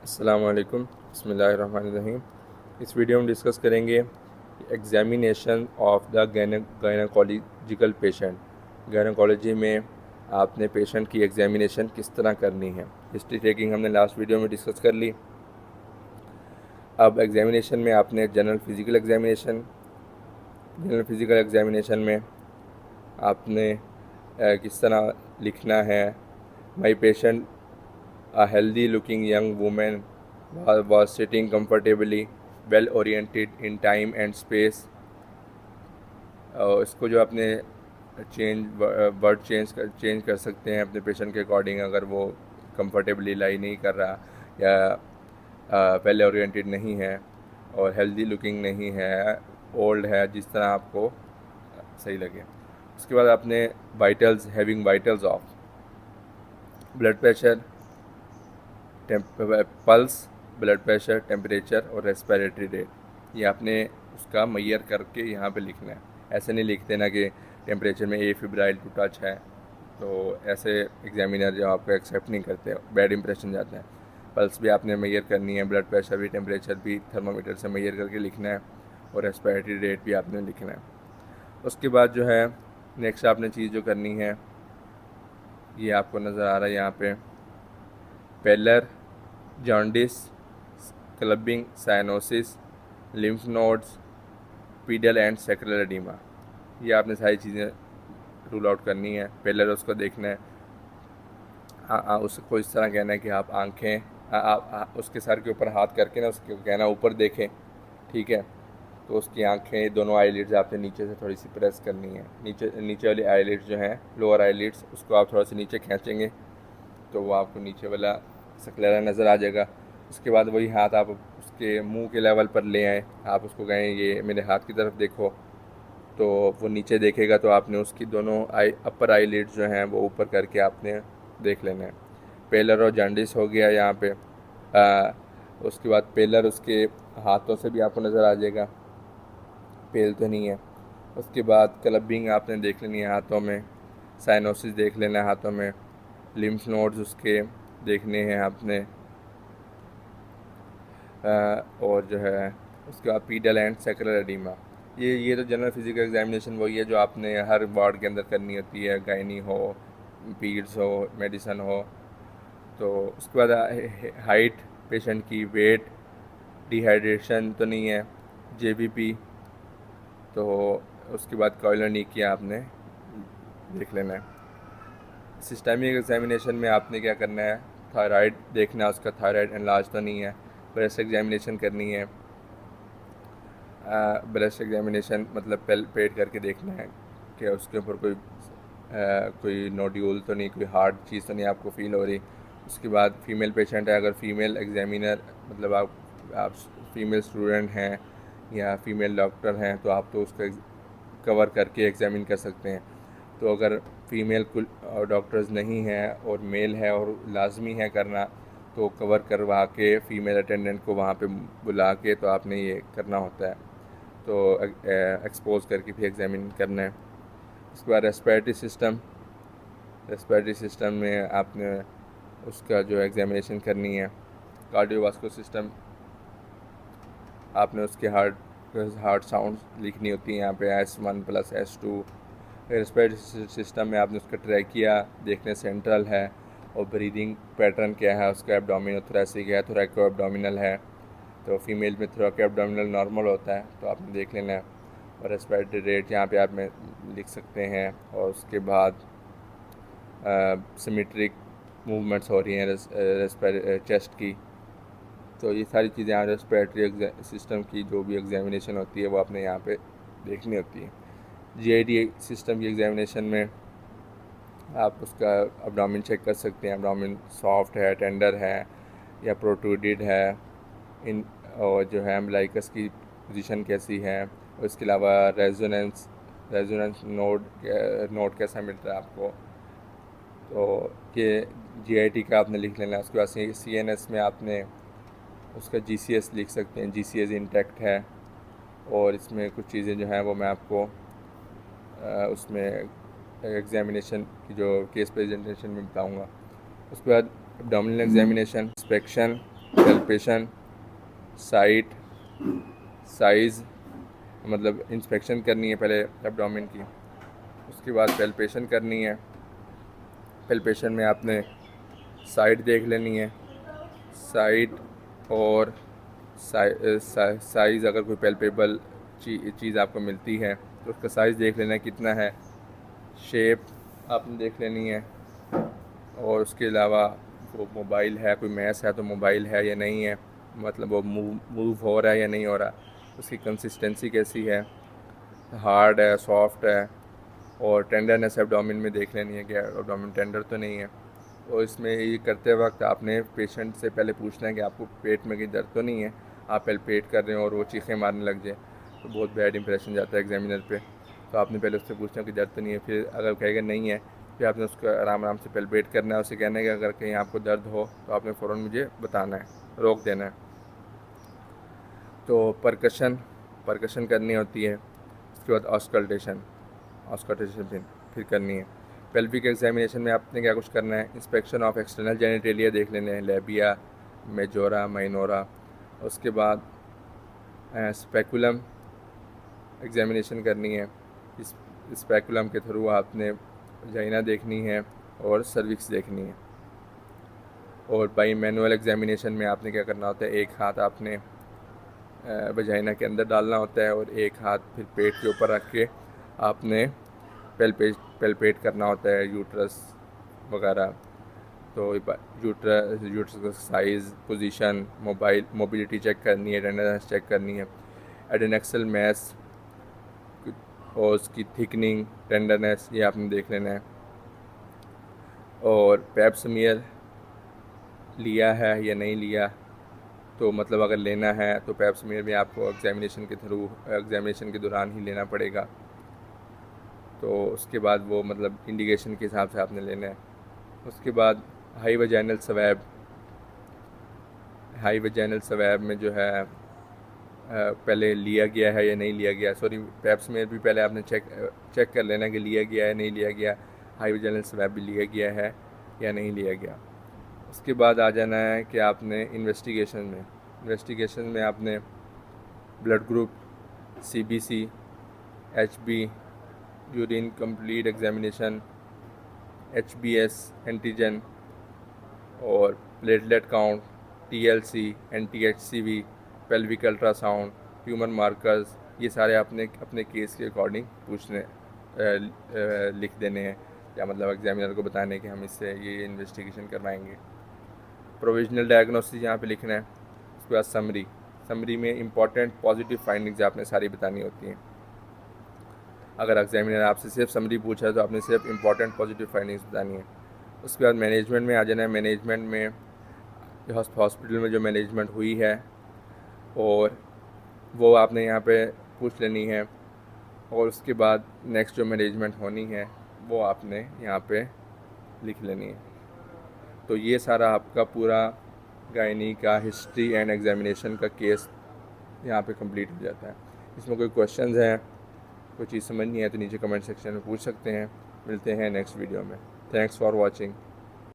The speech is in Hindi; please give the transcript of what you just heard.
अस्सलाम वालेकुम, बिस्मिल्लाहिर्रहमानिर्रहीम। इस वीडियो में डिस्कस करेंगे examination of the gynaecological patient. Gynaecology में आपने पेशेंट की एग्ज़ामिनेशन किस तरह करनी है। हिस्ट्री टेकिंग हमने लास्ट वीडियो में डिस्कस कर ली। अब एग्ज़ामिनेशन में आपने जनरल फ़िज़िकल एग्ज़ामिनेशन में आपने किस तरह लिखना है। My patient A healthy looking young woman was sitting comfortably, well oriented in time and space। इसको जो आपने वर्ड चेंज कर सकते हैं अपने पेशेंट के अकॉर्डिंग। अगर वो कंफर्टेबली लाई नहीं कर रहा या वेल ओरिएंटेड नहीं है और हेल्दी लुकिंग नहीं है, ओल्ड है, जिस तरह आपको सही लगे। उसके बाद आपने vitals, having vitals of blood pressure, pulse, blood pressure, temperature और रेस्पिरेटरी रेट, ये आपने उसका मैयर करके यहाँ पे लिखना है। ऐसे नहीं लिखते ना कि टेम्परेचर में ए फिब्राइल टू टच है, तो ऐसे एग्जामिनर जो आपको एक्सेप्ट नहीं करते, बैड इंप्रेशन जाता है। पल्स भी आपने मैयर करनी है, ब्लड प्रेशर भी, टेम्परेचर भी थर्मामीटर से मैयर करके लिखना है और रेस्पिरेटरी रेट भी आपने लिखना है। उसके बाद जो है नेक्स्ट आपने चीज़ जो करनी है, ये आपको नज़र आ रहा है यहाँ पे, pallor, jaundice, clubbing, cyanosis, lymph nodes, pedal and sacral oedema, ये आपने सारी चीज़ें रूल आउट करनी है। पेलर उसको देखना है, उसको इस तरह कहना है कि आप आंखें उसके सर के ऊपर हाथ करके ना उसको कहना ऊपर देखें, ठीक है। तो उसकी आंखें, दोनों आईलिड्स आपने नीचे से थोड़ी सी प्रेस करनी है। नीचे वाली आईलिड्स जो हैं, लोअर आईलिड्स, उसको आप थोड़ा सा नीचे खींचेंगे तो वो आपको नीचे वाला सक्लेरा नज़र आ जाएगा। उसके बाद वही हाथ आप उसके मुंह के लेवल पर ले आए, आप उसको कहें ये मेरे हाथ की तरफ देखो, तो वो नीचे देखेगा तो आपने उसकी दोनों अपर आईलिड्स जो हैं वो ऊपर करके आपने देख लेना है। पेलर और जॉन्डिस हो गया यहाँ पे। उसके बाद पेलर उसके हाथों से भी आपको नज़र आ जाएगा, पेल तो नहीं है। उसके बाद क्लबिंग आपने देख लेनी है हाथों में, साइनोसिस देख लेना है हाथों में, लिम्फ नोड्स उसके देखने हैं आपने, और जो है उसके बाद पीडल एंड सेक्युलर एडीमा। ये तो जनरल फिजिकल एग्जामिनेशन वही है जो आपने हर वार्ड के अंदर करनी होती है, गायनी हो, पीड्स हो, मेडिसन हो। तो उसके बाद हाइट पेशेंट की, वेट, डिहाइड्रेशन तो नहीं है, जेबीपी, तो उसके बाद कॉलोनिकिया आपने देख लेना है। सिस्टमिक एग्जामिनेशन में आपने क्या करना है, थायराइड देखना है, उसका थायराइड एनलार्ज तो नहीं है। ब्रेस्ट एग्जामिनेशन करनी है। ब्रेस्ट एग्जामिनेशन मतलब पेट करके देखना है कि उसके ऊपर कोई नोड्यूल तो नहीं, कोई हार्ड चीज़ तो नहीं आपको फील हो रही। उसके बाद फ़ीमेल पेशेंट है, अगर फ़ीमेल एग्जामिनर मतलब आप फीमेल स्टूडेंट हैं या फीमेल डॉक्टर हैं तो आप तो उसको कवर करके एग्ज़ामिन कर सकते हैं। तो अगर फ़ीमेल डॉक्टर्स नहीं हैं और मेल है और लाजमी है करना, तो कवर करवा के फ़ीमेल अटेंडेंट को वहाँ पे बुला के तो आपने ये करना होता है। तो एक्सपोज करके भी एग्जामिन करना है। उसके बाद रेस्पिरेटरी सिस्टम में आपने उसका जो एग्जामिनेशन करनी है। कार्डियोवास्कुलर सिस्टम आपने उसके हार्ट साउंड लिखनी होती है यहाँ पे, S1+S2। रेस्पिरेटरी सिस्टम में आपने उसका ट्रैकिया देखने, सेंट्रल है, और ब्रीदिंग पैटर्न क्या है उसका, एब्डोमिनोथोरेसिक है, थोरैको एब्डोमिनल है। तो फीमेल में थोरैको एब्डोमिनल नॉर्मल होता है, तो आपने देख लेना है। और रेस्पिरेटरी रेट यहाँ पे आप में लिख सकते हैं। और उसके बाद सिमेट्रिक मूवमेंट्स हो रही हैं चेस्ट की। तो ये सारी चीज़ें यहाँ रेस्पिरेटरी सिस्टम की जो भी एग्जामिनेशन होती है वो आपने यहाँ पे देखनी होती है। जीआईडी सिस्टम की एग्जामिनेशन में आप उसका एब्डोमेन चेक कर सकते हैं, एब्डोमेन सॉफ्ट है, टेंडर है या प्रोट्रूडेड है, इन और जो है अम्बिलिकस की पोजीशन कैसी है। और इसके अलावा रेजोनेंस नोड कैसा मिल रहा है आपको, तो ये जीआईटी का आपने लिख लेना है। उसके बाद सीएनएस में आपने उसका जीसीएस लिख सकते हैं, जीसीएस इंटैक्ट है। और इसमें कुछ चीज़ें जो हैं वो मैं आपको उसमें एग्जामिनेशन की जो केस प्रेजेंटेशन में बताऊंगा। उसके बाद abdominal examination, inspection, palpation, site, size, मतलब इंस्पेक्शन करनी है पहले एब्डोमेन की, उसके बाद पेल्पेशन करनी है। पेल्पेशन में आपने साइड देख लेनी है, साइड और साइज़ अगर कोई पेल्पेबल चीज़ आपको मिलती है तो उसका साइज़ देख लेना है कितना है, शेप आपने देख लेनी है, और उसके अलावा वो मोबाइल है, कोई मैस है तो मोबाइल है या नहीं है, मतलब वो मूव हो रहा है या नहीं हो रहा, उसकी कंसिस्टेंसी कैसी है, हार्ड है, सॉफ्ट है, और टेंडरनेस एब्डोमेन में देख लेनी है कि एब्डोमेन टेंडर तो नहीं है। और इसमें ये करते वक्त आपने पेशेंट से पहले पूछना है कि आपको पेट में कहीं दर्द तो नहीं है। आप पहले पेट कर रहे हो और वो चीखें मारने लग जाए तो बहुत बैड इंप्रेशन जाता है एग्जामिनर पे। तो आपने पहले उससे पूछना कि दर्द तो नहीं है, फिर अगर कहेगा नहीं है फिर आपने उसको आराम आराम से पेट करना है, उसे कहना है कि अगर कहीं आपको दर्द हो तो आपने फ़ौरन मुझे बताना है, रोक देना है। तो परकशन करनी होती है। उसके बाद ऑस्कल्टेशन फिर करनी है। पेल्विक एग्जामिनेशन में आपने क्या कुछ करना है, इंस्पेक्शन ऑफ एक्सटर्नल जेनिटेलिया देख लेने हैं, लेबिया, मेजोरा, माइनोरा। उसके बाद स्पेकुलम एग्जामिनेशन करनी है। इस स्पेकुलम के थ्रू आपने वजाइना देखनी है और सर्विक्स देखनी है। और बाई मैनुअल एग्जामिनेशन में आपने क्या करना होता है, एक हाथ आपने वजाइना के अंदर डालना होता है और एक हाथ फिर पेट के ऊपर रख के आपने पेल्पेट करना होता है यूट्रस वगैरह। तो यूट्रस का साइज़, पोजीशन, मोबिलिटी चेक करनी है, टेंडरनेस चेक करनी है, एडेनेक्सल मैस और उसकी थिकनिंग, टेंडरनेस, ये आपने देख लेना है। और पैप स्मीयर लिया है या नहीं लिया, तो मतलब अगर लेना है तो पैप स्मीयर भी आपको एग्जामिनेशन के दौरान ही लेना पड़ेगा। तो उसके बाद वो मतलब इंडिकेशन के हिसाब से आपने लेना है। उसके बाद हाई वजाइनल स्वैब में जो है पहले लिया गया है या नहीं लिया गया, पैप स्मीयर भी पहले आपने चेक कर लेना कि लिया गया है नहीं लिया गया, हाई वजाइनल स्वैब भी लिया गया है या नहीं लिया गया। उसके बाद आ जाना है कि आपने इन्वेस्टिगेशन में आपने blood group, CBC, HB, urine complete examination, HBS antigen और platelet count, TLC, NTHCV, pelvic ultrasound, human markers, ये सारे आपने अपने केस के अकॉर्डिंग लिख देने हैं, या मतलब एग्जामिनर को बताने कि हम इससे ये इन्वेस्टिगेशन करवाएंगे। प्रोविजनल डायग्नोसिस यहाँ पे लिखना है। उसके बाद समरी में इंपॉर्टेंट पॉजिटिव फाइंडिंग्स आपने सारी बतानी होती हैं। अगर एग्जामिनर आपसे सिर्फ समरी पूछा है तो आपने सिर्फ इंपॉर्टेंट पॉजिटिव फाइंडिंग्स बतानी है। उसके बाद मैनेजमेंट में आ जाना है। मैनेजमेंट में हॉस्पिटल में जो मैनेजमेंट हुई है और वो आपने यहाँ पे पूछ लेनी है, और उसके बाद नेक्स्ट जो मैनेजमेंट होनी है वो आपने यहाँ पे लिख लेनी है। तो ये सारा आपका पूरा गायनी का हिस्ट्री एंड एग्जामिनेशन का केस यहाँ पे कंप्लीट हो जाता है। इसमें कोई क्वेश्चंस हैं, कोई चीज़ समझ नहीं है तो नीचे कमेंट सेक्शन में पूछ सकते हैं। मिलते हैं नेक्स्ट वीडियो में। Thanks for watching.